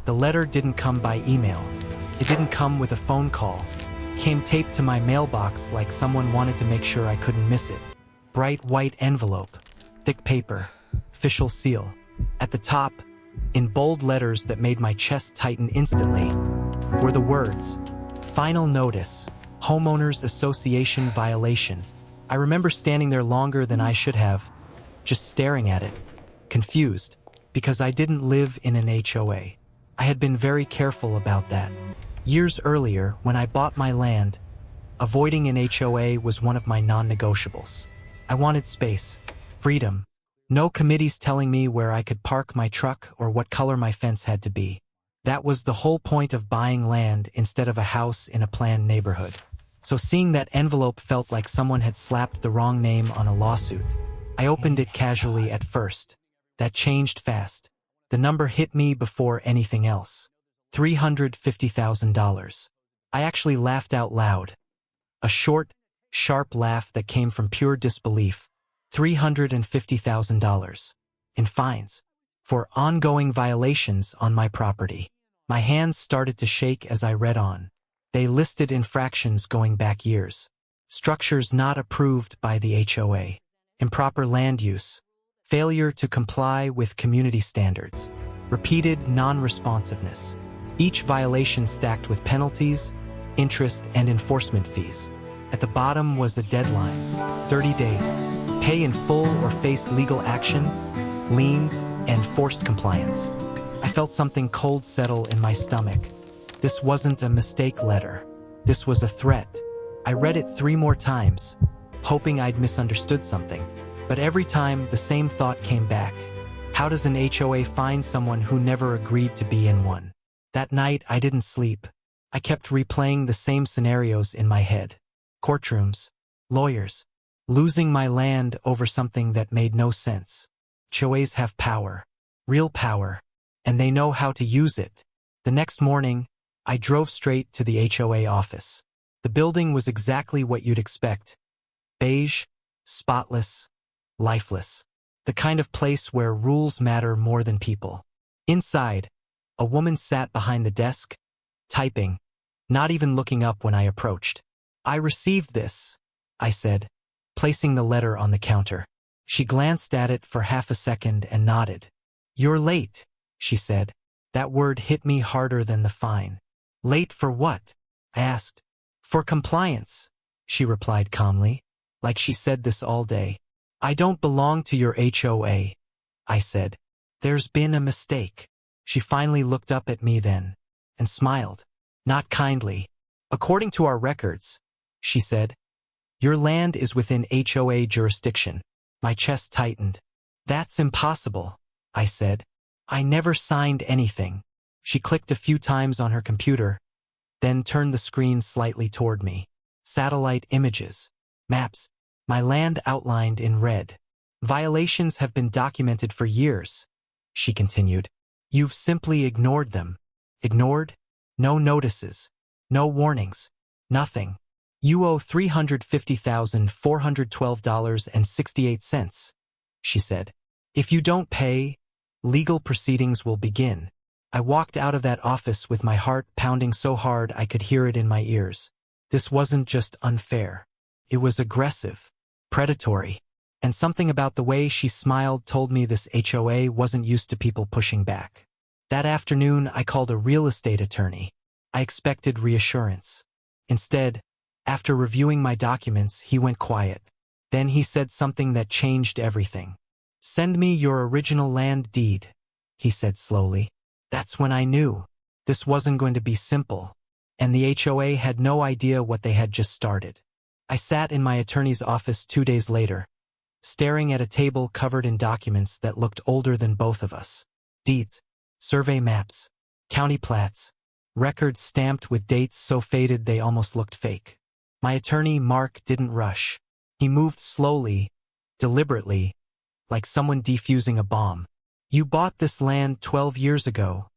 The letter didn't come by email. It didn't come with a phone call. It came taped to my mailbox like someone wanted to make sure I couldn't miss it. Bright white envelope, thick paper, official seal. At the top, in bold letters that made my chest tighten instantly, were the words, "Final notice, Homeowners Association violation." I remember standing there longer than I should have, just staring at it, confused, because I didn't live in an HOA. I had been very careful about that. Years earlier, when I bought my land, avoiding an HOA was one of my non-negotiables. I wanted space, freedom, no committees telling me where I could park my truck or what color my fence had to be. That was the whole point of buying land instead of a house in a planned neighborhood. So seeing that envelope felt like someone had slapped the wrong name on a lawsuit. I opened it casually at first. That changed fast. The number hit me before anything else. $350,000. I actually laughed out loud. A short, sharp laugh that came from pure disbelief. $350,000 in fines for ongoing violations on my property. My hands started to shake as I read on. They listed infractions going back years. Structures not approved by the HOA. Improper land use. Failure to comply with community standards. Repeated non-responsiveness. Each violation stacked with penalties, interest, and enforcement fees. At the bottom was a deadline, 30 days. Pay in full or face legal action, liens, and forced compliance. I felt something cold settle in my stomach. This wasn't a mistake letter. This was a threat. I read it 3 more times, hoping I'd misunderstood something. But every time, the same thought came back. How does an HOA find someone who never agreed to be in one? That night, I didn't sleep. I kept replaying the same scenarios in my head. Courtrooms, lawyers, losing my land over something that made no sense. HOAs have power, real power, and they know how to use it. The next morning, I drove straight to the HOA office. The building was exactly what you'd expect. Beige, spotless, lifeless. The kind of place where rules matter more than people. Inside, a woman sat behind the desk, typing, not even looking up when I approached. "I received this," I said, placing the letter on the counter. She glanced at it for half a second and nodded. "You're late," she said. That word hit me harder than the fine. "Late for what?" I asked. "For compliance," she replied calmly, like she said this all day. "I don't belong to your HOA," I said. "There's been a mistake." She finally looked up at me then, and smiled, not kindly. "According to our records," she said, "your land is within HOA jurisdiction." My chest tightened. "That's impossible," I said. "I never signed anything." She clicked a few times on her computer, then turned the screen slightly toward me. Satellite images, maps, my land outlined in red. "Violations have been documented for years," she continued. "You've simply ignored them." Ignored? No notices, no warnings, nothing. "You owe $350,412.68, she said. "If you don't pay, legal proceedings will begin." I walked out of that office with my heart pounding so hard I could hear it in my ears. This wasn't just unfair. It was aggressive, predatory, and something about the way she smiled told me this HOA wasn't used to people pushing back. That afternoon, I called a real estate attorney. I expected reassurance. Instead, after reviewing my documents, he went quiet. Then he said something that changed everything. "Send me your original land deed," he said slowly. That's when I knew this wasn't going to be simple, and the HOA had no idea what they had just started. I sat in my attorney's office 2 days later, staring at a table covered in documents that looked older than both of us. Deeds, survey maps, county plats, records stamped with dates so faded they almost looked fake. My attorney, Mark, didn't rush. He moved slowly, deliberately, like someone defusing a bomb. "You bought this land 12 years ago,"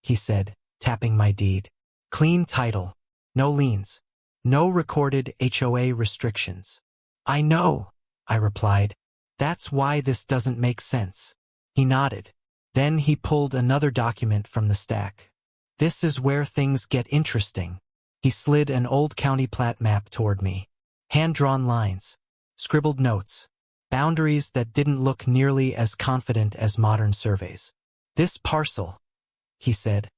he said, tapping my deed. "Clean title, no liens, no recorded HOA restrictions." "I know," I replied. "That's why this doesn't make sense." He nodded. Then he pulled another document from the stack. This is where things get interesting. He slid an old county plat map toward me. Hand-drawn lines, scribbled notes, boundaries that didn't look nearly as confident as modern surveys. This parcel, he said,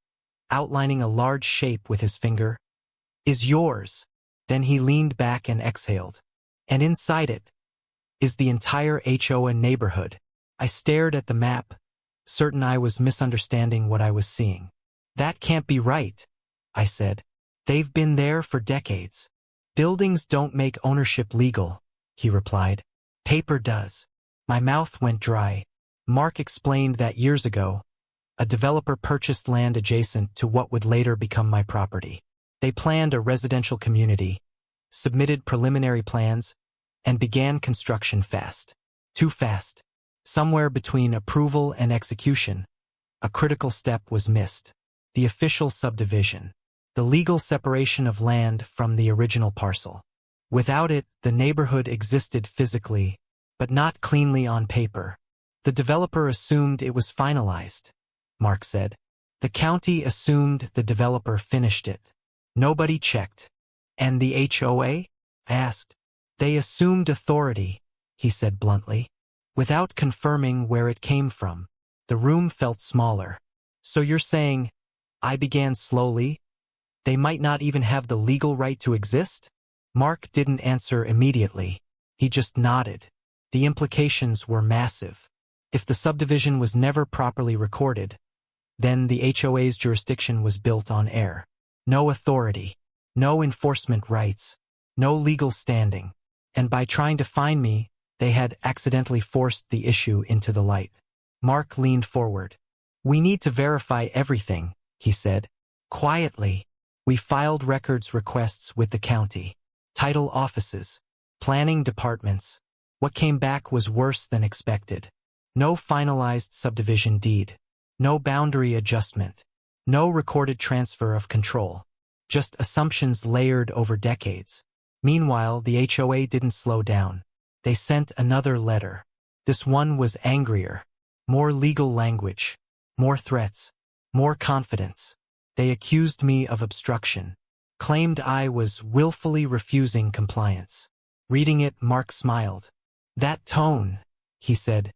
outlining a large shape with his finger, is yours. Then he leaned back and exhaled. And inside it is the entire HOA neighborhood. I stared at the map, certain I was misunderstanding what I was seeing. That can't be right, I said. They've been there for decades. Buildings don't make ownership legal, he replied. Paper does. My mouth went dry. Mark explained that years ago, a developer purchased land adjacent to what would later become my property. They planned a residential community, submitted preliminary plans, and began construction fast. Too fast. Somewhere between approval and execution, a critical step was missed. The official subdivision. The legal separation of land from the original parcel. Without it, the neighborhood existed physically, but not cleanly on paper. The developer assumed it was finalized, Mark said. The county assumed the developer finished it. Nobody checked. And the HOA? I asked. They assumed authority, he said bluntly, without confirming where it came from. The room felt smaller. So you're saying, I began slowly? They might not even have the legal right to exist? Mark didn't answer immediately. He just nodded. The implications were massive. If the subdivision was never properly recorded, then the HOA's jurisdiction was built on air. No authority, no enforcement rights, no legal standing. And by trying to fine me, they had accidentally forced the issue into the light. Mark leaned forward. We need to verify everything, he said. Quietly, we filed records requests with the county, title offices, planning departments. What came back was worse than expected. No finalized subdivision deed, no boundary adjustment, no recorded transfer of control, just assumptions layered over decades. Meanwhile, the HOA didn't slow down. They sent another letter. This one was angrier. More legal language, more threats, more confidence. They accused me of obstruction, claimed I was willfully refusing compliance. Reading it, Mark smiled. That tone, he said,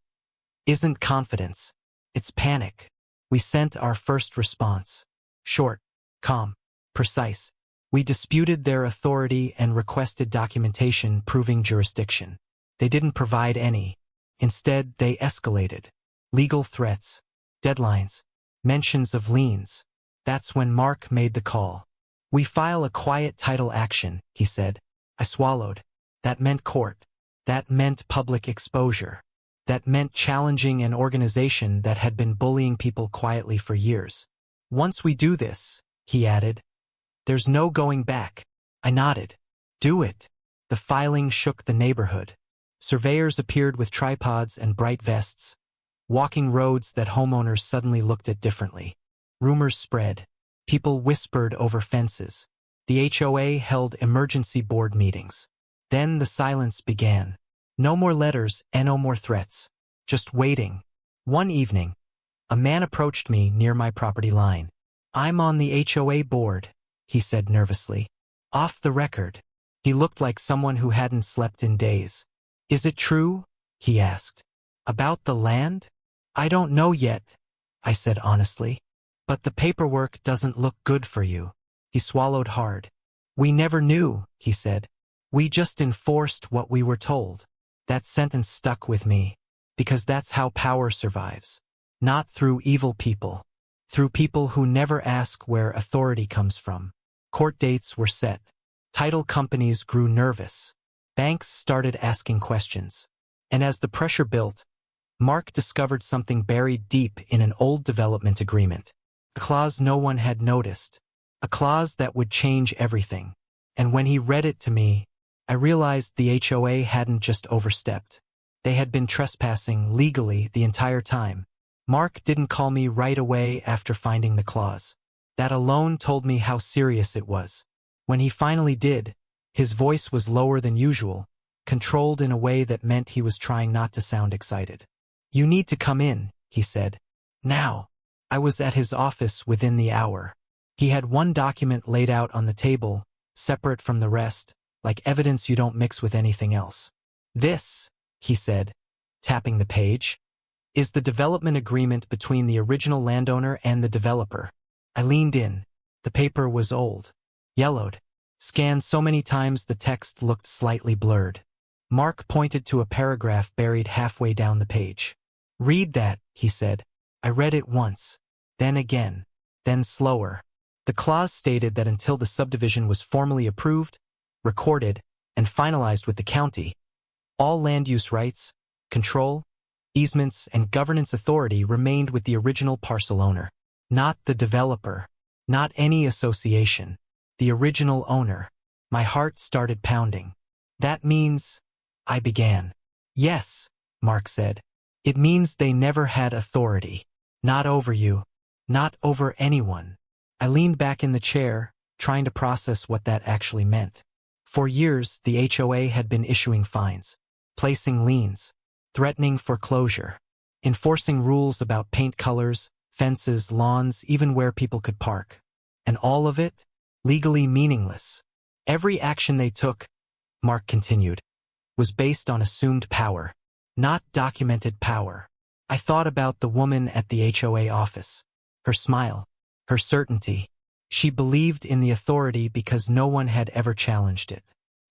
isn't confidence. It's panic. We sent our first response. Short, calm, precise. We disputed their authority and requested documentation proving jurisdiction. They didn't provide any. Instead, they escalated. Legal threats, deadlines, mentions of liens. That's when Mark made the call. We file a quiet title action, he said. I swallowed. That meant court. That meant public exposure. That meant challenging an organization that had been bullying people quietly for years. Once we do this, he added, there's no going back. I nodded. Do it. The filing shook the neighborhood. Surveyors appeared with tripods and bright vests, walking roads that homeowners suddenly looked at differently. Rumors spread. People whispered over fences. The HOA held emergency board meetings. Then the silence began. No more letters and no more threats. Just waiting. One evening, a man approached me near my property line. I'm on the HOA board, he said nervously. Off the record. He looked like someone who hadn't slept in days. Is it true? He asked. About the land? I don't know yet, I said honestly. But the paperwork doesn't look good for you. He swallowed hard. We never knew, he said. We just enforced what we were told. That sentence stuck with me, because that's how power survives. Not through evil people. Through people who never ask where authority comes from. Court dates were set. Title companies grew nervous. Banks started asking questions. And as the pressure built, Mark discovered something buried deep in an old development agreement. A clause no one had noticed. A clause that would change everything. And when he read it to me, I realized the HOA hadn't just overstepped. They had been trespassing legally the entire time. Mark didn't call me right away after finding the clause. That alone told me how serious it was. When he finally did, his voice was lower than usual, controlled in a way that meant he was trying not to sound excited. You need to come in, he said. Now, I was at his office within the hour. He had one document laid out on the table, separate from the rest, like evidence you don't mix with anything else. "This," he said, tapping the page, "is the development agreement between the original landowner and the developer." I leaned in. The paper was old, yellowed, scanned so many times the text looked slightly blurred. Mark pointed to a paragraph buried halfway down the page. "Read that," he said. I read it once, then again, then slower. The clause stated that until the subdivision was formally approved, recorded, and finalized with the county, all land use rights, control, easements, and governance authority remained with the original parcel owner. Not the developer, not any association, the original owner. My heart started pounding. "That means," I began. "Yes," Mark said. "It means they never had authority. Not over you. Not over anyone." I leaned back in the chair, trying to process what that actually meant. For years, the HOA had been issuing fines, placing liens, threatening foreclosure, enforcing rules about paint colors, fences, lawns, even where people could park. And all of it, legally meaningless. Every action they took, Mark continued, was based on assumed power, not documented power. I thought about the woman at the HOA office. Her smile, her certainty. She believed in the authority because no one had ever challenged it.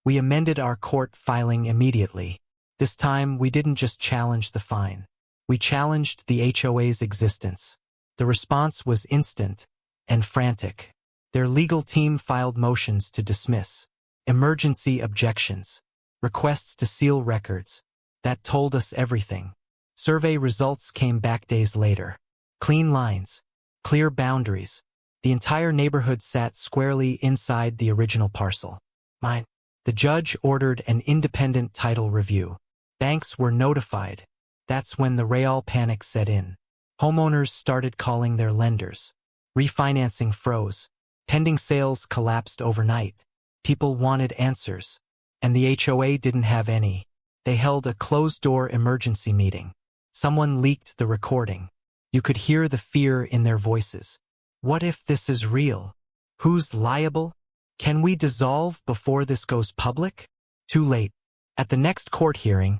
We amended our court filing immediately. This time, we didn't just challenge the fine. We challenged the HOA's existence. The response was instant and frantic. Their legal team filed motions to dismiss, emergency objections, requests to seal records. That told us everything. Survey results came back days later. Clean lines, clear boundaries. The entire neighborhood sat squarely inside the original parcel. Mine. The judge ordered an independent title review. Banks were notified. That's when the real panic set in. Homeowners started calling their lenders. Refinancing froze. Pending sales collapsed overnight. People wanted answers. And the HOA didn't have any. They held a closed-door emergency meeting. Someone leaked the recording. You could hear the fear in their voices. What if this is real? Who's liable? Can we dissolve before this goes public? Too late. At the next court hearing,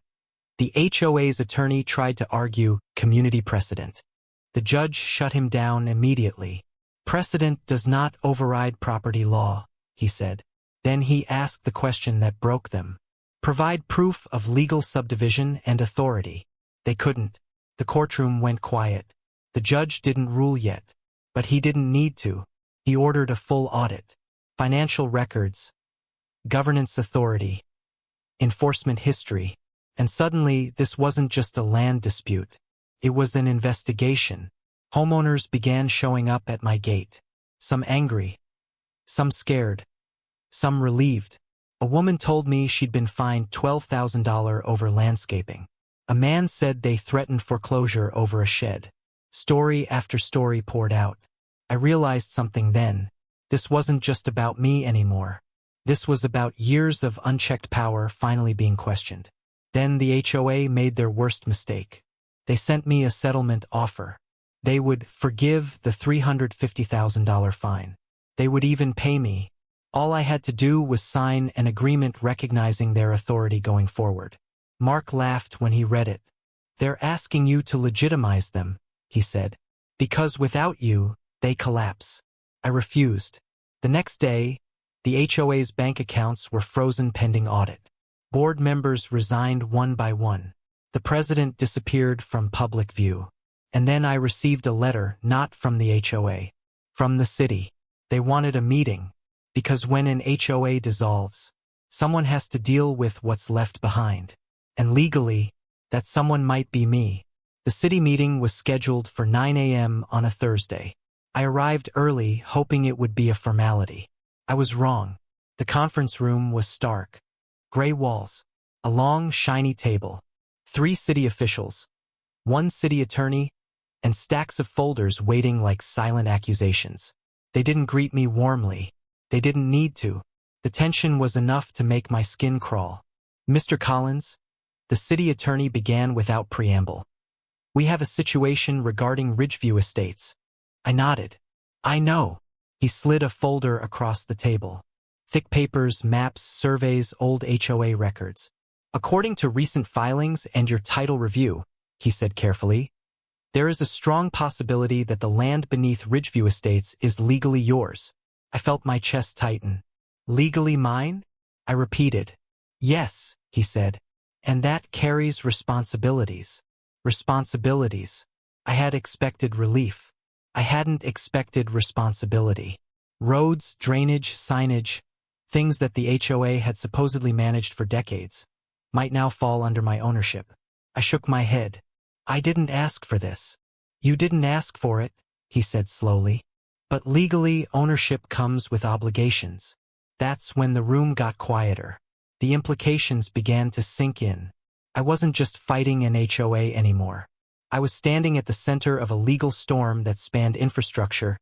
the HOA's attorney tried to argue community precedent. The judge shut him down immediately. "Precedent does not override property law," he said. Then he asked the question that broke them. "Provide proof of legal subdivision and authority." They couldn't. The courtroom went quiet. The judge didn't rule yet, but he didn't need to. He ordered a full audit. Financial records, governance authority, enforcement history. And suddenly, this wasn't just a land dispute. It was an investigation. Homeowners began showing up at my gate. Some angry, some scared, some relieved. A woman told me she'd been fined $12,000 over landscaping. A man said they threatened foreclosure over a shed. Story after story poured out. I realized something then. This wasn't just about me anymore. This was about years of unchecked power finally being questioned. Then the HOA made their worst mistake. They sent me a settlement offer. They would forgive the $350,000 fine. They would even pay me. All I had to do was sign an agreement recognizing their authority going forward. Mark laughed when he read it. "They're asking you to legitimize them," he said. "Because without you, they collapse." I refused. The next day, the HOA's bank accounts were frozen pending audit. Board members resigned one by one. The president disappeared from public view. And then I received a letter not from the HOA, from the city. They wanted a meeting, because when an HOA dissolves, someone has to deal with what's left behind. And legally, that someone might be me. The city meeting was scheduled for 9 a.m. on a Thursday. I arrived early, hoping it would be a formality. I was wrong. The conference room was stark. Gray walls, a long, shiny table, 3 city officials, 1 city attorney, and stacks of folders waiting like silent accusations. They didn't greet me warmly. They didn't need to. The tension was enough to make my skin crawl. "Mr. Collins," the city attorney began without preamble, We have a situation regarding Ridgeview Estates. I nodded. I know. He slid a folder across the table. Thick papers, maps, surveys, old HOA records. According to recent filings and your title review, he said carefully, there is a strong possibility that the land beneath Ridgeview Estates is legally yours. I felt my chest tighten. Legally mine? I repeated. Yes, he said. And that carries responsibilities. Responsibilities. I had expected relief. I hadn't expected responsibility. Roads, drainage, signage, things that the HOA had supposedly managed for decades, might now fall under my ownership. I shook my head. I didn't ask for this. You didn't ask for it, he said slowly. But legally, ownership comes with obligations. That's when the room got quieter. The implications began to sink in. I wasn't just fighting an HOA anymore. I was standing at the center of a legal storm that spanned infrastructure,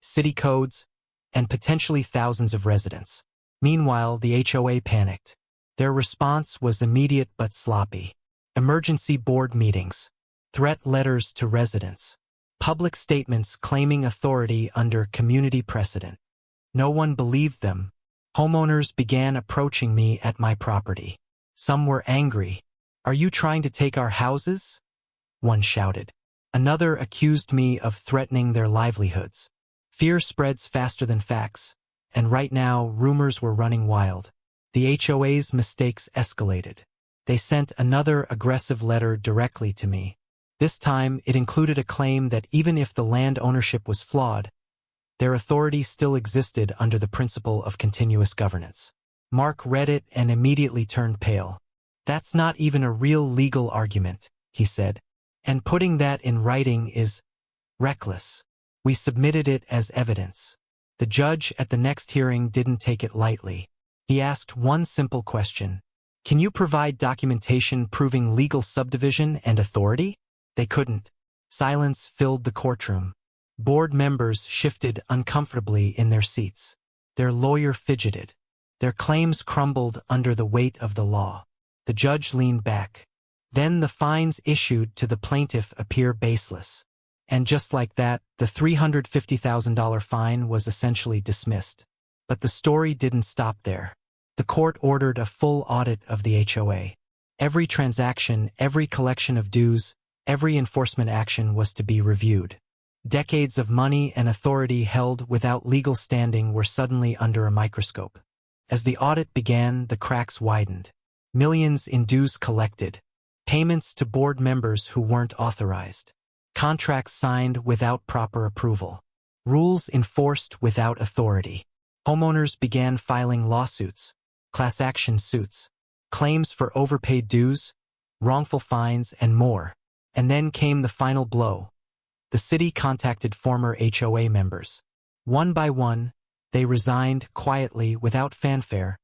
city codes, and potentially thousands of residents. Meanwhile, the HOA panicked. Their response was immediate but sloppy. Emergency board meetings, threat letters to residents, public statements claiming authority under community precedent. No one believed them. Homeowners began approaching me at my property. Some were angry. Are you trying to take our houses? One shouted. Another accused me of threatening their livelihoods. Fear spreads faster than facts, and right now rumors were running wild. The HOA's mistakes escalated. They sent another aggressive letter directly to me. This time, it included a claim that even if the land ownership was flawed, their authority still existed under the principle of continuous governance. Mark read it and immediately turned pale. That's not even a real legal argument, he said. And putting that in writing is reckless. We submitted it as evidence. The judge at the next hearing didn't take it lightly. He asked one simple question. Can you provide documentation proving legal subdivision and authority? They couldn't. Silence filled the courtroom. Board members shifted uncomfortably in their seats. Their lawyer fidgeted. Their claims crumbled under the weight of the law. The judge leaned back. Then the fines issued to the plaintiff appear baseless. And just like that, the $350,000 fine was essentially dismissed. But the story didn't stop there. The court ordered a full audit of the HOA. Every transaction, every collection of dues, every enforcement action was to be reviewed. Decades of money and authority held without legal standing were suddenly under a microscope. As the audit began, the cracks widened. Millions in dues collected. Payments to board members who weren't authorized. Contracts signed without proper approval. Rules enforced without authority. Homeowners began filing lawsuits, class action suits, claims for overpaid dues, wrongful fines, and more. And then came the final blow. The city contacted former HOA members. One by one, they resigned quietly without fanfare,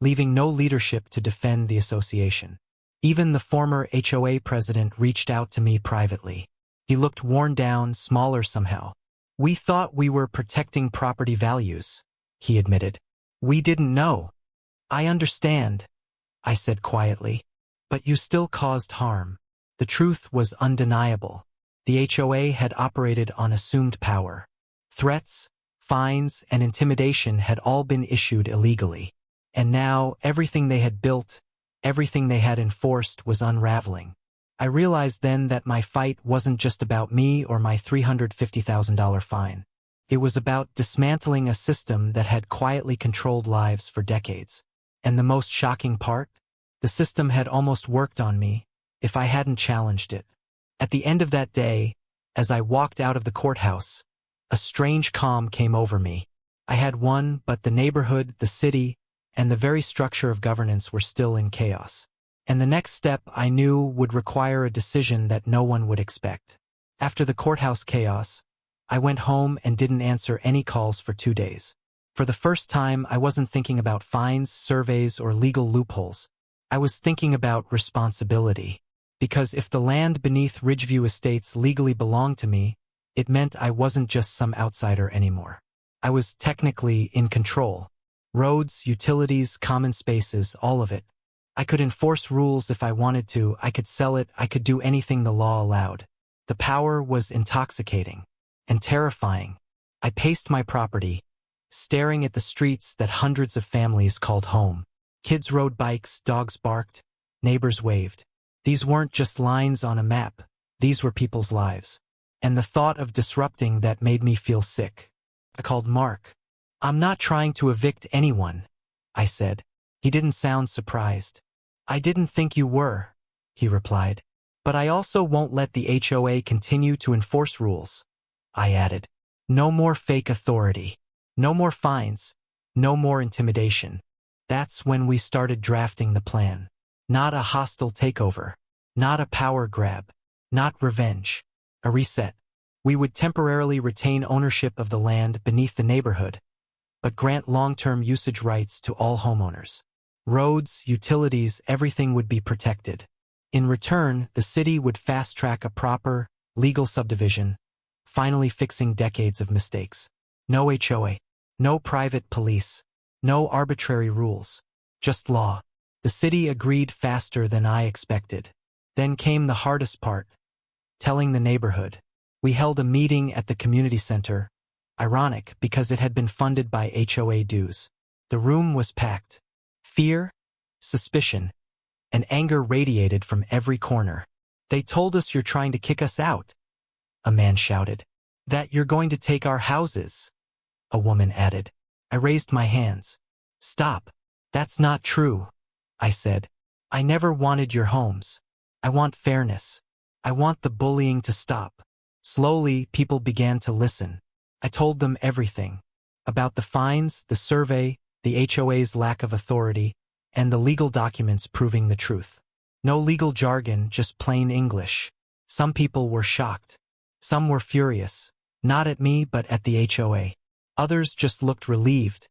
leaving no leadership to defend the association. Even the former HOA president reached out to me privately. He looked worn down, smaller somehow. We thought we were protecting property values, he admitted. We didn't know. I understand, I said quietly. But you still caused harm. The truth was undeniable. The HOA had operated on assumed power. Threats, fines, and intimidation had all been issued illegally. And now, everything they had built, everything they had enforced was unraveling. I realized then that my fight wasn't just about me or my $350,000 fine. It was about dismantling a system that had quietly controlled lives for decades. And the most shocking part? The system had almost worked on me if I hadn't challenged it. At the end of that day, as I walked out of the courthouse, a strange calm came over me. I had won, but the neighborhood, the city, and the very structure of governance were still in chaos. And the next step, I knew, would require a decision that no one would expect. After the courthouse chaos, I went home and didn't answer any calls for 2 days. For the first time, I wasn't thinking about fines, surveys, or legal loopholes. I was thinking about responsibility. Because if the land beneath Ridgeview Estates legally belonged to me, it meant I wasn't just some outsider anymore. I was technically in control. Roads, utilities, common spaces, all of it. I could enforce rules if I wanted to, I could sell it, I could do anything the law allowed. The power was intoxicating and terrifying. I paced my property, staring at the streets that hundreds of families called home. Kids rode bikes, dogs barked, neighbors waved. These weren't just lines on a map. These were people's lives. And the thought of disrupting that made me feel sick. I called Mark. "I'm not trying to evict anyone," I said. He didn't sound surprised. "I didn't think you were," he replied. "But I also won't let the HOA continue to enforce rules," I added. "No more fake authority. No more fines. No more intimidation." That's when we started drafting the plan. Not a hostile takeover. Not a power grab. Not revenge. A reset. We would temporarily retain ownership of the land beneath the neighborhood, but grant long-term usage rights to all homeowners. Roads, utilities, everything would be protected. In return, the city would fast-track a proper, legal subdivision, finally fixing decades of mistakes. No HOA. No private police. No arbitrary rules. Just law. The city agreed faster than I expected. Then came the hardest part. Telling the neighborhood. We held a meeting at the community center. Ironic, because it had been funded by HOA dues. The room was packed. Fear, suspicion, and anger radiated from every corner. "They told us you're trying to kick us out," a man shouted. "That you're going to take our houses," a woman added. I raised my hands. "Stop. That's not true," I said. "I never wanted your homes. I want fairness. I want the bullying to stop." Slowly, people began to listen. I told them everything. About the fines, the survey, the HOA's lack of authority, and the legal documents proving the truth. No legal jargon, just plain English. Some people were shocked. Some were furious. Not at me, but at the HOA. Others just looked relieved,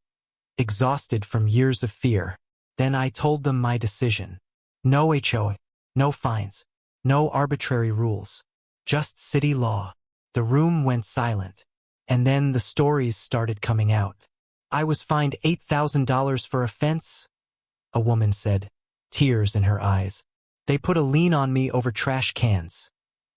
exhausted from years of fear. Then I told them my decision. No HOA, no fines, no arbitrary rules. Just city law. The room went silent. And then the stories started coming out. "I was fined $8,000 for a fence," a woman said, tears in her eyes. "They put a lien on me over trash cans,"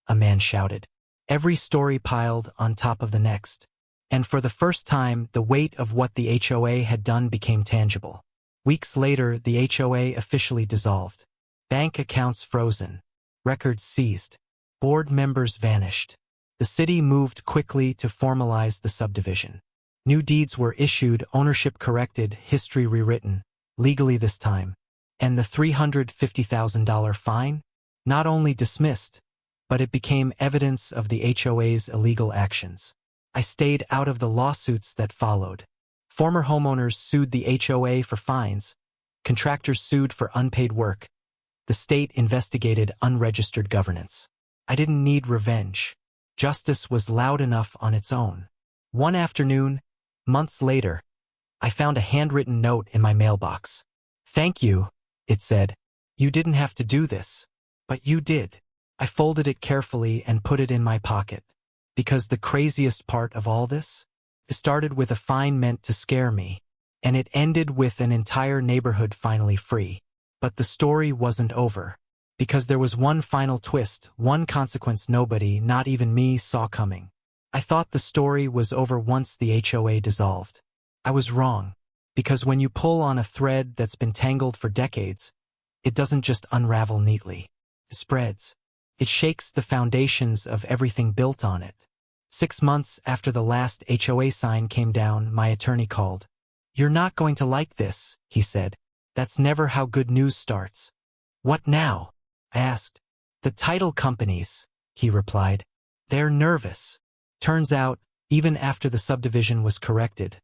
a man shouted. Every story piled on top of the next. And for the first time, the weight of what the HOA had done became tangible. Weeks later, the HOA officially dissolved. Bank accounts frozen. Records seized. Board members vanished. The city moved quickly to formalize the subdivision. New deeds were issued, ownership corrected, history rewritten, legally this time. And the $350,000 fine? Not only dismissed, but it became evidence of the HOA's illegal actions. I stayed out of the lawsuits that followed. Former homeowners sued the HOA for fines. Contractors sued for unpaid work. The state investigated unregistered governance. I didn't need revenge. Justice was loud enough on its own. One afternoon, months later, I found a handwritten note in my mailbox. "Thank you," it said. "You didn't have to do this, but you did." I folded it carefully and put it in my pocket. Because the craziest part of all this? It started with a fine meant to scare me, and it ended with an entire neighborhood finally free. But the story wasn't over. Because there was one final twist, one consequence nobody, not even me, saw coming. I thought the story was over once the HOA dissolved. I was wrong. Because when you pull on a thread that's been tangled for decades, it doesn't just unravel neatly. It spreads. It shakes the foundations of everything built on it. 6 months after the last HOA sign came down, my attorney called. "You're not going to like this," he said. "That's never how good news starts." "What now?" I asked. "The title companies," he replied. "They're nervous." Turns out, even after the subdivision was corrected,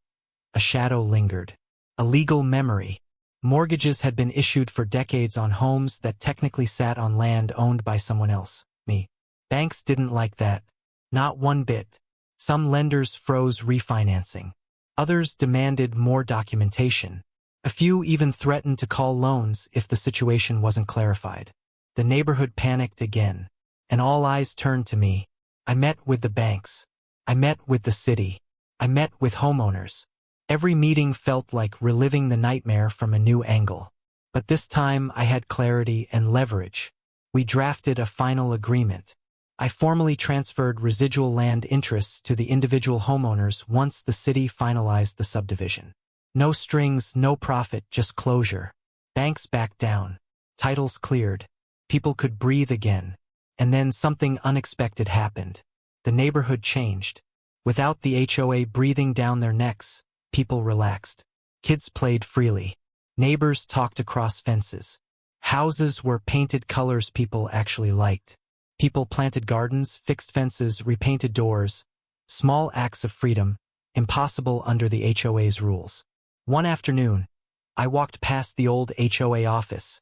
a shadow lingered. A legal memory. Mortgages had been issued for decades on homes that technically sat on land owned by someone else, me. Banks didn't like that. Not one bit. Some lenders froze refinancing. Others demanded more documentation. A few even threatened to call loans if the situation wasn't clarified. The neighborhood panicked again, and all eyes turned to me. I met with the banks. I met with the city. I met with homeowners. Every meeting felt like reliving the nightmare from a new angle. But this time I had clarity and leverage. We drafted a final agreement. I formally transferred residual land interests to the individual homeowners once the city finalized the subdivision. No strings, no profit, just closure. Banks backed down. Titles cleared. People could breathe again. And then something unexpected happened. The neighborhood changed. Without the HOA breathing down their necks, people relaxed. Kids played freely. Neighbors talked across fences. Houses were painted colors people actually liked. People planted gardens, fixed fences, repainted doors. Small acts of freedom, impossible under the HOA's rules. One afternoon, I walked past the old HOA office,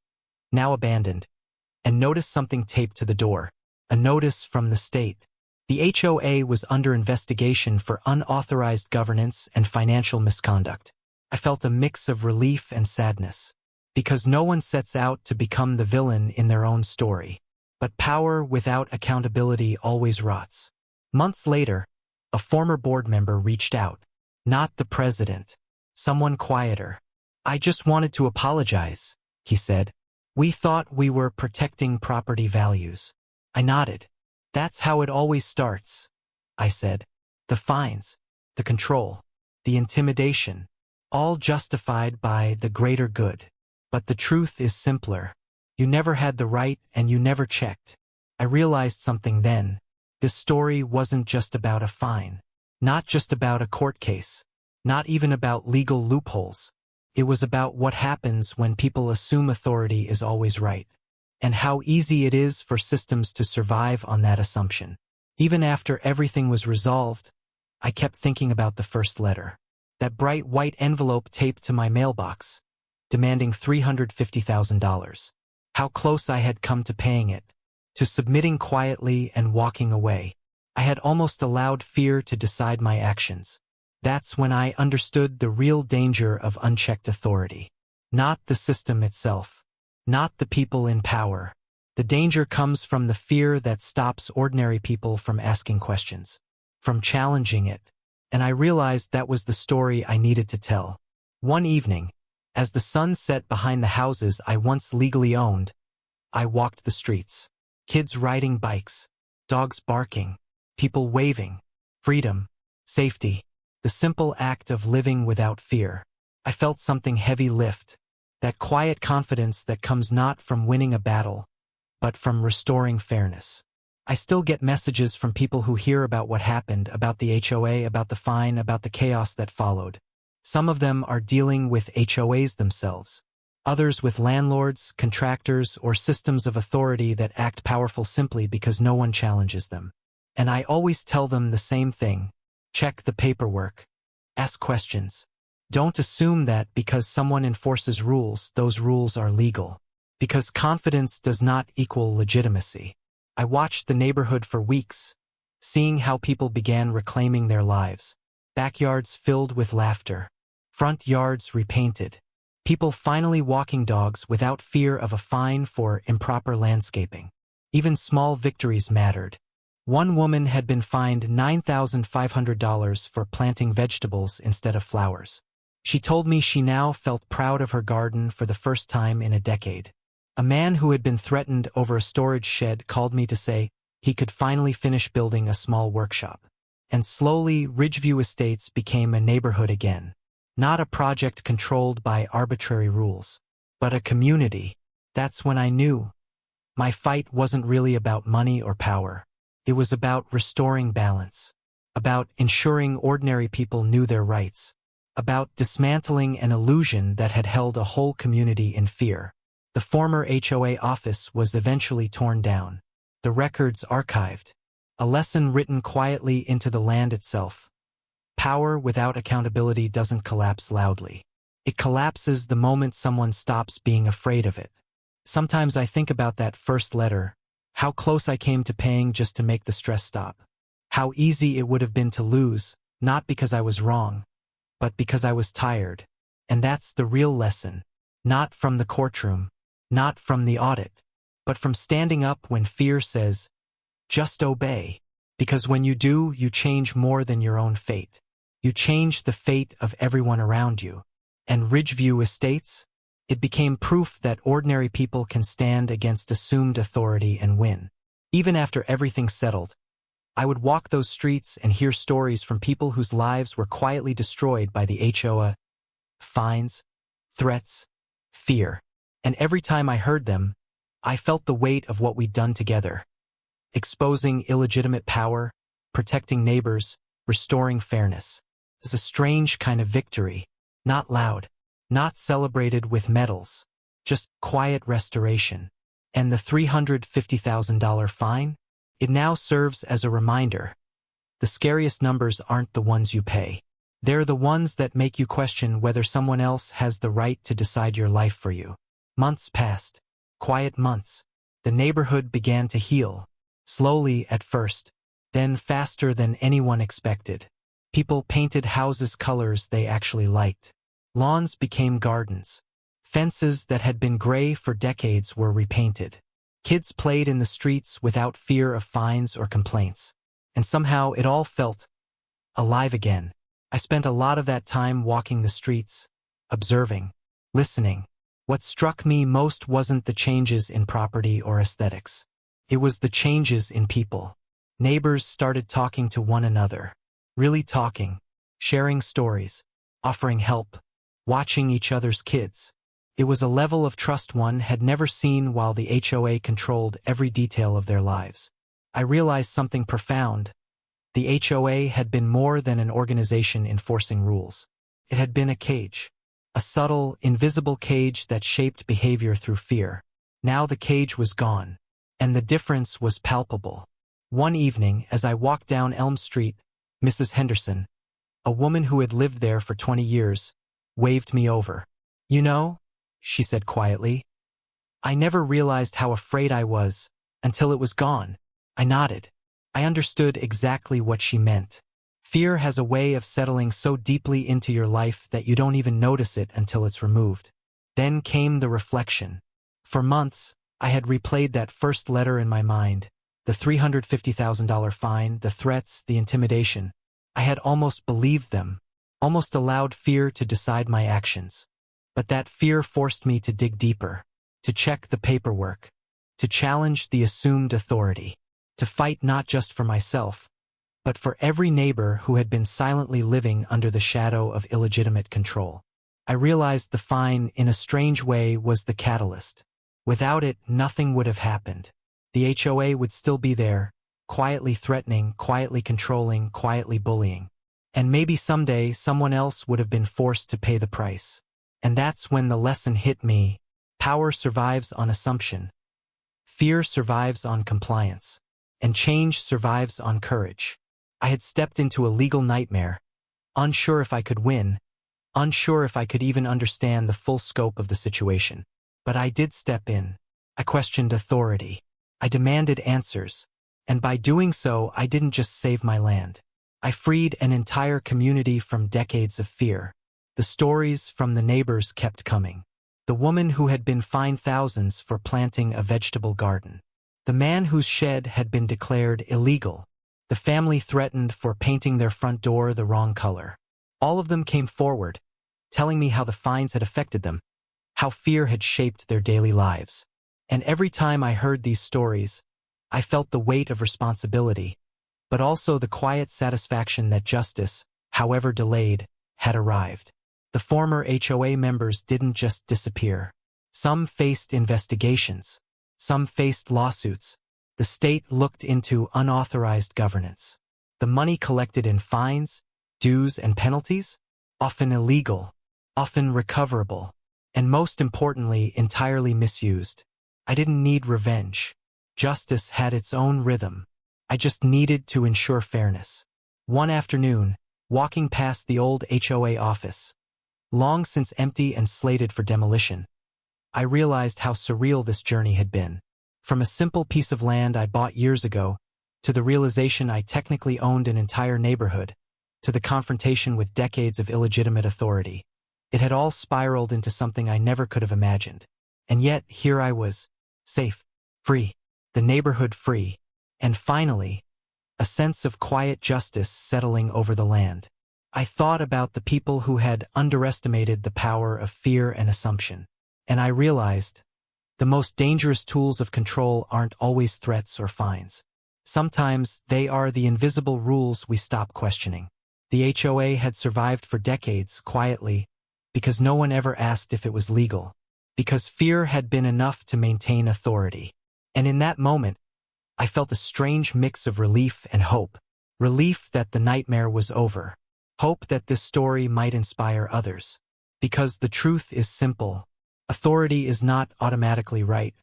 now abandoned, and noticed something taped to the door. A notice from the state. The HOA was under investigation for unauthorized governance and financial misconduct. I felt a mix of relief and sadness, because no one sets out to become the villain in their own story. But power without accountability always rots. Months later, a former board member reached out. Not the president. Someone quieter. "I just wanted to apologize," he said. "We thought we were protecting property values." I nodded. "That's how it always starts," I said. "The fines, the control, the intimidation, all justified by the greater good. But the truth is simpler. You never had the right and you never checked." I realized something then. This story wasn't just about a fine. Not just about a court case. Not even about legal loopholes. It was about what happens when people assume authority is always right. And how easy it is for systems to survive on that assumption. Even after everything was resolved, I kept thinking about the first letter. That bright white envelope taped to my mailbox, demanding $350,000. How close I had come to paying it, to submitting quietly and walking away. I had almost allowed fear to decide my actions. That's when I understood the real danger of unchecked authority. Not the system itself. Not the people in power. The danger comes from the fear that stops ordinary people from asking questions, from challenging it. And I realized that was the story I needed to tell. One evening, as the sun set behind the houses I once legally owned, I walked the streets. Kids riding bikes, dogs barking, people waving. Freedom, safety, the simple act of living without fear. I felt something heavy lift, that quiet confidence that comes not from winning a battle, but from restoring fairness. I still get messages from people who hear about what happened, about the HOA, about the fine, about the chaos that followed. Some of them are dealing with HOAs themselves. Others with landlords, contractors, or systems of authority that act powerful simply because no one challenges them. And I always tell them the same thing. Check the paperwork. Ask questions. Don't assume that because someone enforces rules, those rules are legal. Because confidence does not equal legitimacy. I watched the neighborhood for weeks, seeing how people began reclaiming their lives. Backyards filled with laughter. Front yards repainted. People finally walking dogs without fear of a fine for improper landscaping. Even small victories mattered. One woman had been fined $9,500 for planting vegetables instead of flowers. She told me she now felt proud of her garden for the first time in a decade. A man who had been threatened over a storage shed called me to say he could finally finish building a small workshop. And slowly, Ridgeview Estates became a neighborhood again. Not a project controlled by arbitrary rules, but a community. That's when I knew. My fight wasn't really about money or power. It was about restoring balance. About ensuring ordinary people knew their rights. About dismantling an illusion that had held a whole community in fear. The former HOA office was eventually torn down. The records archived. A lesson written quietly into the land itself. Power without accountability doesn't collapse loudly. It collapses the moment someone stops being afraid of it. Sometimes I think about that first letter, how close I came to paying just to make the stress stop. How easy it would have been to lose, not because I was wrong, but because I was tired. And that's the real lesson. Not from the courtroom. Not from the audit, but from standing up when fear says, just obey. Because when you do, you change more than your own fate. You change the fate of everyone around you. And Ridgeview Estates? It became proof that ordinary people can stand against assumed authority and win. Even after everything settled, I would walk those streets and hear stories from people whose lives were quietly destroyed by the HOA, fines, threats, fear. And every time I heard them, I felt the weight of what we'd done together. Exposing illegitimate power, protecting neighbors, restoring fairness. It's a strange kind of victory. Not loud, not celebrated with medals, just quiet restoration. And the $350,000 fine? It now serves as a reminder. The scariest numbers aren't the ones you pay. They're the ones that make you question whether someone else has the right to decide your life for you. Months passed. Quiet months. The neighborhood began to heal. Slowly at first, then faster than anyone expected. People painted houses colors they actually liked. Lawns became gardens. Fences that had been gray for decades were repainted. Kids played in the streets without fear of fines or complaints. And somehow it all felt alive again. I spent a lot of that time walking the streets, observing, listening. What struck me most wasn't the changes in property or aesthetics. It was the changes in people. Neighbors started talking to one another. Really talking, sharing stories, offering help, watching each other's kids. It was a level of trust one had never seen while the HOA controlled every detail of their lives. I realized something profound. The HOA had been more than an organization enforcing rules. It had been a cage. A subtle, invisible cage that shaped behavior through fear. Now the cage was gone, and the difference was palpable. One evening, as I walked down Elm Street, Mrs. Henderson, a woman who had lived there for 20 years, waved me over. "You know," she said quietly, "I never realized how afraid I was until it was gone." I nodded. I understood exactly what she meant. Fear has a way of settling so deeply into your life that you don't even notice it until it's removed. Then came the reflection. For months, I had replayed that first letter in my mind, the $350,000 fine, the threats, the intimidation. I had almost believed them, almost allowed fear to decide my actions. But that fear forced me to dig deeper, to check the paperwork, to challenge the assumed authority, to fight not just for myself, but for every neighbor who had been silently living under the shadow of illegitimate control. I realized the fine, in a strange way, was the catalyst. Without it, nothing would have happened. The HOA would still be there, quietly threatening, quietly controlling, quietly bullying. And maybe someday someone else would have been forced to pay the price. And that's when the lesson hit me. Power survives on assumption. Fear survives on compliance. And change survives on courage. I had stepped into a legal nightmare, unsure if I could win, unsure if I could even understand the full scope of the situation. But I did step in. I questioned authority. I demanded answers. And by doing so, I didn't just save my land. I freed an entire community from decades of fear. The stories from the neighbors kept coming. The woman who had been fined thousands for planting a vegetable garden. The man whose shed had been declared illegal. The family threatened for painting their front door the wrong color. All of them came forward, telling me how the fines had affected them, how fear had shaped their daily lives. And every time I heard these stories, I felt the weight of responsibility, but also the quiet satisfaction that justice, however delayed, had arrived. The former HOA members didn't just disappear. Some faced investigations. Some faced lawsuits. The state looked into unauthorized governance. The money collected in fines, dues, and penalties? Often illegal, often recoverable, and most importantly, entirely misused. I didn't need revenge. Justice had its own rhythm. I just needed to ensure fairness. One afternoon, walking past the old HOA office, long since empty and slated for demolition, I realized how surreal this journey had been. From a simple piece of land I bought years ago, to the realization I technically owned an entire neighborhood, to the confrontation with decades of illegitimate authority. It had all spiraled into something I never could have imagined. And yet, here I was, safe, free, the neighborhood free, and finally, a sense of quiet justice settling over the land. I thought about the people who had underestimated the power of fear and assumption. And I realized, The most dangerous tools of control aren't always threats or fines. Sometimes they are the invisible rules we stop questioning. The HOA had survived for decades, quietly, because no one ever asked if it was legal, because fear had been enough to maintain authority. And in that moment, I felt a strange mix of relief and hope. Relief that the nightmare was over. Hope that this story might inspire others. Because the truth is simple. Authority is not automatically right.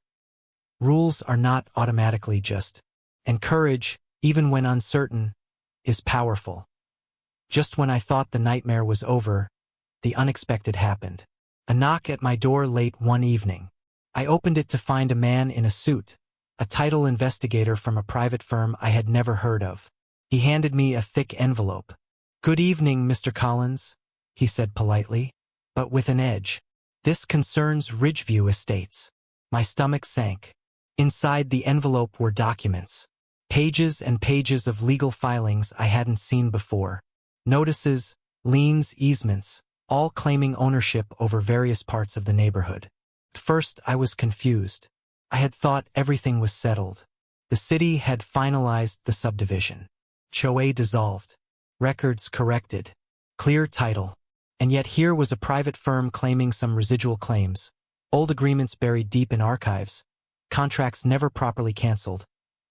Rules are not automatically just. And courage, even when uncertain, is powerful. Just when I thought the nightmare was over, the unexpected happened. A knock at my door late one evening. I opened it to find a man in a suit, a title investigator from a private firm I had never heard of. He handed me a thick envelope. "Good evening, Mr. Collins," he said politely, but with an edge. "This concerns Ridgeview Estates." My stomach sank. Inside the envelope were documents. Pages and pages of legal filings I hadn't seen before. Notices, liens, easements, all claiming ownership over various parts of the neighborhood. At first, I was confused. I had thought everything was settled. The city had finalized the subdivision. HOA dissolved. Records corrected. Clear title. And yet here was a private firm claiming some residual claims. Old agreements buried deep in archives. Contracts never properly canceled.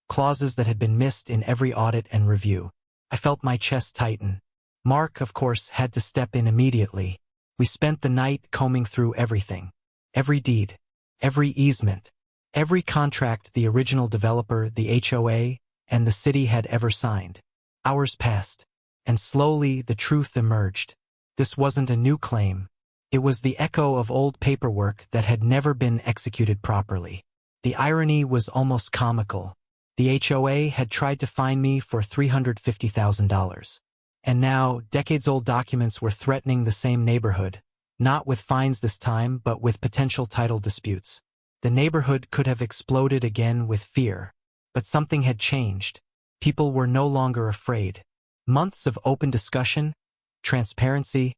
Clauses that had been missed in every audit and review. I felt my chest tighten. Mark, of course, had to step in immediately. We spent the night combing through everything. Every deed. Every easement. Every contract the original developer, the HOA, and the city had ever signed. Hours passed, and slowly the truth emerged. This wasn't a new claim. It was the echo of old paperwork that had never been executed properly. The irony was almost comical. The HOA had tried to fine me for $350,000. And now, decades-old documents were threatening the same neighborhood, not with fines this time, but with potential title disputes. The neighborhood could have exploded again with fear. But something had changed. People were no longer afraid. Months of open discussion, transparency,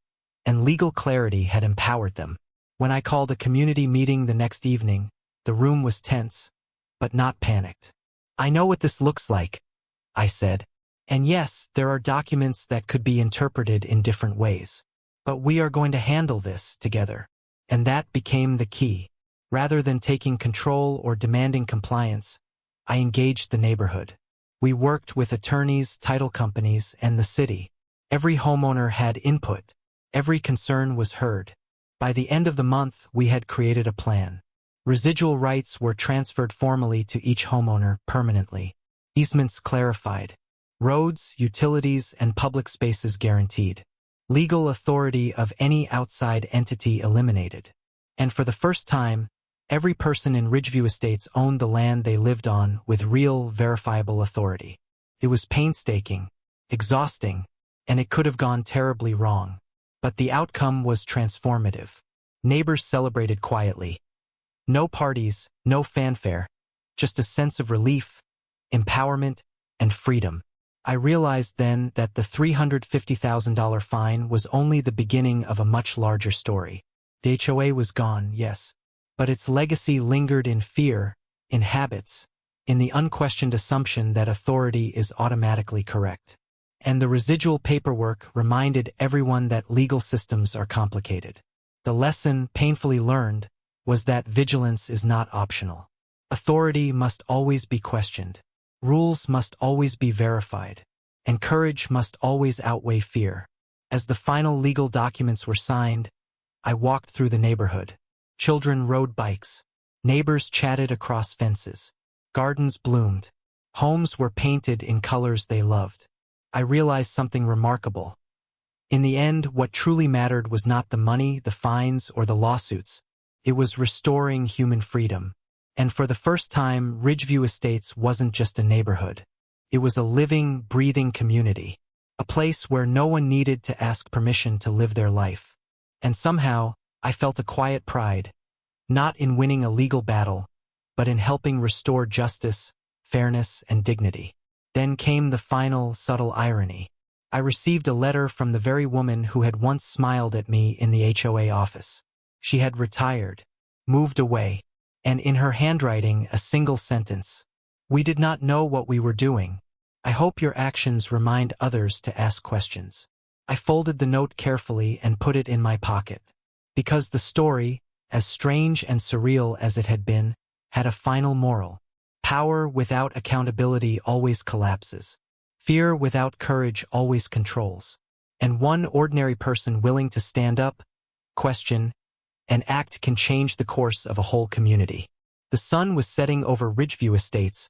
and legal clarity had empowered them. When I called a community meeting the next evening, the room was tense, but not panicked. "I know what this looks like," I said. "And yes, there are documents that could be interpreted in different ways. But we are going to handle this together." And that became the key. Rather than taking control or demanding compliance, I engaged the neighborhood. We worked with attorneys, title companies, and the city. Every homeowner had input. Every concern was heard. By the end of the month, we had created a plan. Residual rights were transferred formally to each homeowner permanently. Easements clarified. Roads, utilities, and public spaces guaranteed. Legal authority of any outside entity eliminated. And for the first time, every person in Ridgeview Estates owned the land they lived on with real, verifiable authority. It was painstaking, exhausting, and it could have gone terribly wrong. But the outcome was transformative. Neighbors celebrated quietly. No parties, no fanfare, just a sense of relief, empowerment, and freedom. I realized then that the $350,000 fine was only the beginning of a much larger story. The HOA was gone, yes, but its legacy lingered in fear, in habits, in the unquestioned assumption that authority is automatically correct. And the residual paperwork reminded everyone that legal systems are complicated. The lesson, painfully learned, was that vigilance is not optional. Authority must always be questioned. Rules must always be verified. And courage must always outweigh fear. As the final legal documents were signed, I walked through the neighborhood. Children rode bikes. Neighbors chatted across fences. Gardens bloomed. Homes were painted in colors they loved. I realized something remarkable. In the end, what truly mattered was not the money, the fines, or the lawsuits. It was restoring human freedom. And for the first time, Ridgeview Estates wasn't just a neighborhood. It was a living, breathing community. A place where no one needed to ask permission to live their life. And somehow, I felt a quiet pride. Not in winning a legal battle, but in helping restore justice, fairness, and dignity. Then came the final, subtle irony. I received a letter from the very woman who had once smiled at me in the HOA office. She had retired, moved away, and in her handwriting a single sentence. "We did not know what we were doing. I hope your actions remind others to ask questions." I folded the note carefully and put it in my pocket. Because the story, as strange and surreal as it had been, had a final moral. Power without accountability always collapses. Fear without courage always controls. And one ordinary person willing to stand up, question, and act can change the course of a whole community. The sun was setting over Ridgeview Estates,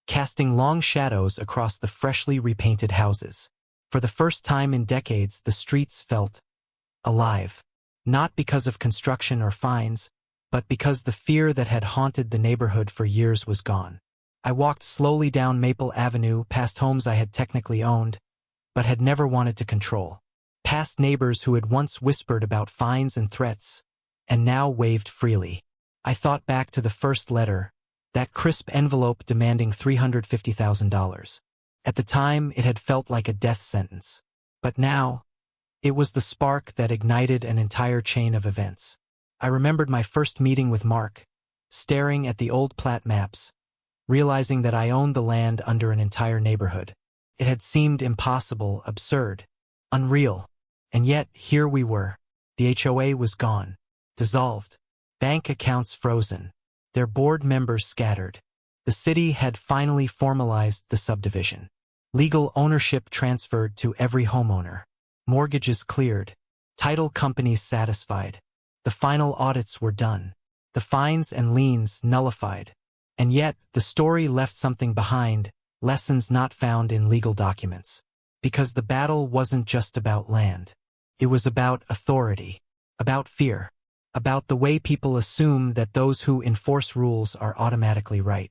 casting long shadows across the freshly repainted houses. For the first time in decades, the streets felt alive. Not because of construction or fines, but because the fear that had haunted the neighborhood for years was gone. I walked slowly down Maple Avenue, past homes I had technically owned, but had never wanted to control. Past neighbors who had once whispered about fines and threats, and now waved freely. I thought back to the first letter, that crisp envelope demanding $350,000. At the time, it had felt like a death sentence. But now, it was the spark that ignited an entire chain of events. I remembered my first meeting with Mark, staring at the old plat maps, realizing that I owned the land under an entire neighborhood. It had seemed impossible, absurd, unreal. And yet, here we were. The HOA was gone, dissolved, bank accounts frozen, their board members scattered. The city had finally formalized the subdivision. Legal ownership transferred to every homeowner. Mortgages cleared. Title companies satisfied. The final audits were done. The fines and liens nullified. And yet, the story left something behind, lessons not found in legal documents. Because the battle wasn't just about land. It was about authority, about fear, about the way people assume that those who enforce rules are automatically right.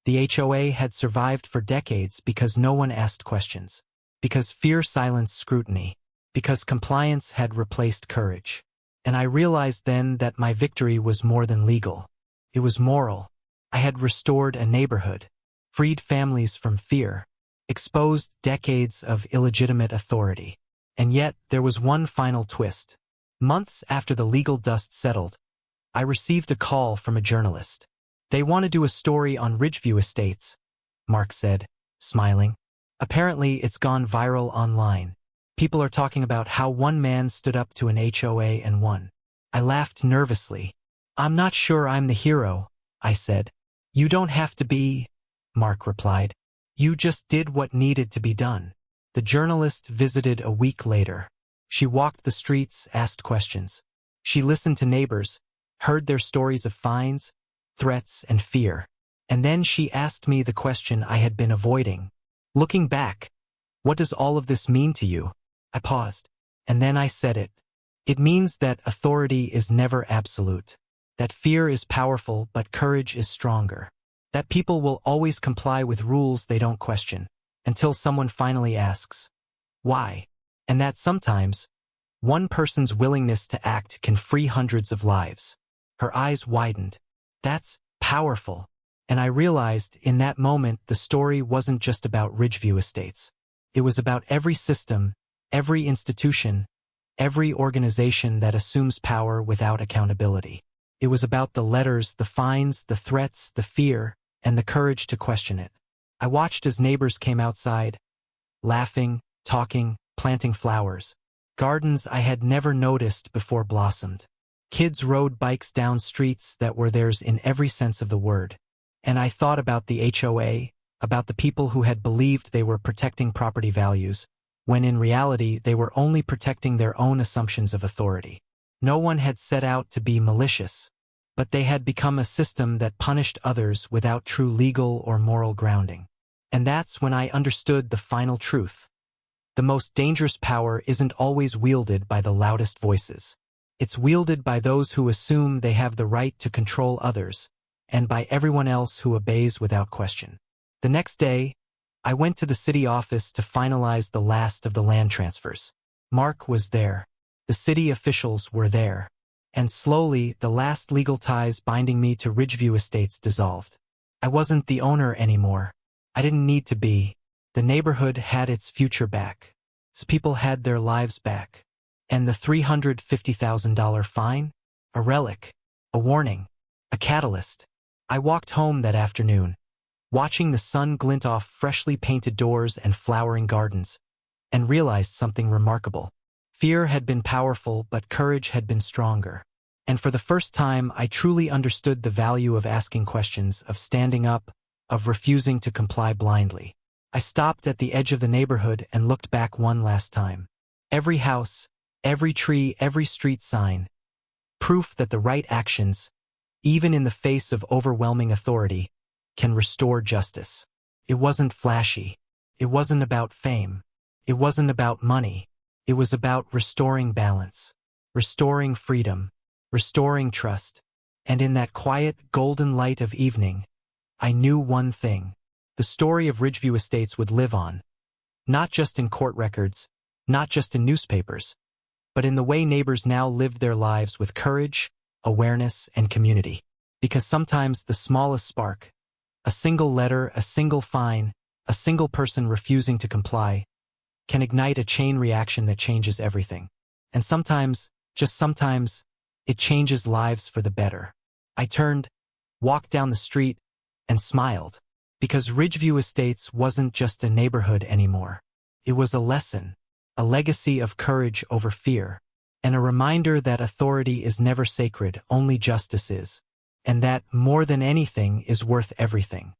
The HOA had survived for decades because no one asked questions, because fear silenced scrutiny, because compliance had replaced courage. And I realized then that my victory was more than legal. It was moral. I had restored a neighborhood, freed families from fear, exposed decades of illegitimate authority. And yet, there was one final twist. Months after the legal dust settled, I received a call from a journalist. "They want to do a story on Ridgeview Estates," Mark said, smiling. "Apparently, it's gone viral online. People are talking about how one man stood up to an HOA and won." I laughed nervously. "I'm not sure I'm the hero," I said. "You don't have to be," Mark replied. "You just did what needed to be done." The journalist visited a week later. She walked the streets, asked questions. She listened to neighbors, heard their stories of fines, threats, and fear. And then she asked me the question I had been avoiding. "Looking back, what does all of this mean to you?" I paused, and then I said it. "It means that authority is never absolute, that fear is powerful but courage is stronger, that people will always comply with rules they don't question, until someone finally asks, why? And that sometimes, one person's willingness to act can free hundreds of lives." Her eyes widened. "That's powerful." And I realized in that moment the story wasn't just about Ridgeview Estates. It was about every system, every institution, every organization that assumes power without accountability. It was about the letters, the fines, the threats, the fear, and the courage to question it. I watched as neighbors came outside, laughing, talking, planting flowers. Gardens I had never noticed before blossomed. Kids rode bikes down streets that were theirs in every sense of the word. And I thought about the HOA, about the people who had believed they were protecting property values, when in reality they were only protecting their own assumptions of authority. No one had set out to be malicious, but they had become a system that punished others without true legal or moral grounding. And that's when I understood the final truth. The most dangerous power isn't always wielded by the loudest voices. It's wielded by those who assume they have the right to control others, and by everyone else who obeys without question. The next day, I went to the city office to finalize the last of the land transfers. Mark was there. The city officials were there. And slowly, the last legal ties binding me to Ridgeview Estates dissolved. I wasn't the owner anymore. I didn't need to be. The neighborhood had its future back. So people had their lives back. And the $350,000 fine? A relic. A warning. A catalyst. I walked home that afternoon, watching the sun glint off freshly painted doors and flowering gardens, and realized something remarkable. Fear had been powerful, but courage had been stronger. And for the first time, I truly understood the value of asking questions, of standing up, of refusing to comply blindly. I stopped at the edge of the neighborhood and looked back one last time. Every house, every tree, every street sign, proof that the right actions, even in the face of overwhelming authority, can restore justice. It wasn't flashy. It wasn't about fame. It wasn't about money. It was about restoring balance, restoring freedom, restoring trust. And in that quiet, golden light of evening, I knew one thing. The story of Ridgeview Estates would live on, not just in court records, not just in newspapers, but in the way neighbors now lived their lives with courage, awareness, and community. Because sometimes the smallest spark, a single letter, a single fine, a single person refusing to comply, can ignite a chain reaction that changes everything. And sometimes, just sometimes, it changes lives for the better. I turned, walked down the street, and smiled. Because Ridgeview Estates wasn't just a neighborhood anymore. It was a lesson, a legacy of courage over fear, and a reminder that authority is never sacred, only justice is, and that, more than anything, is worth everything.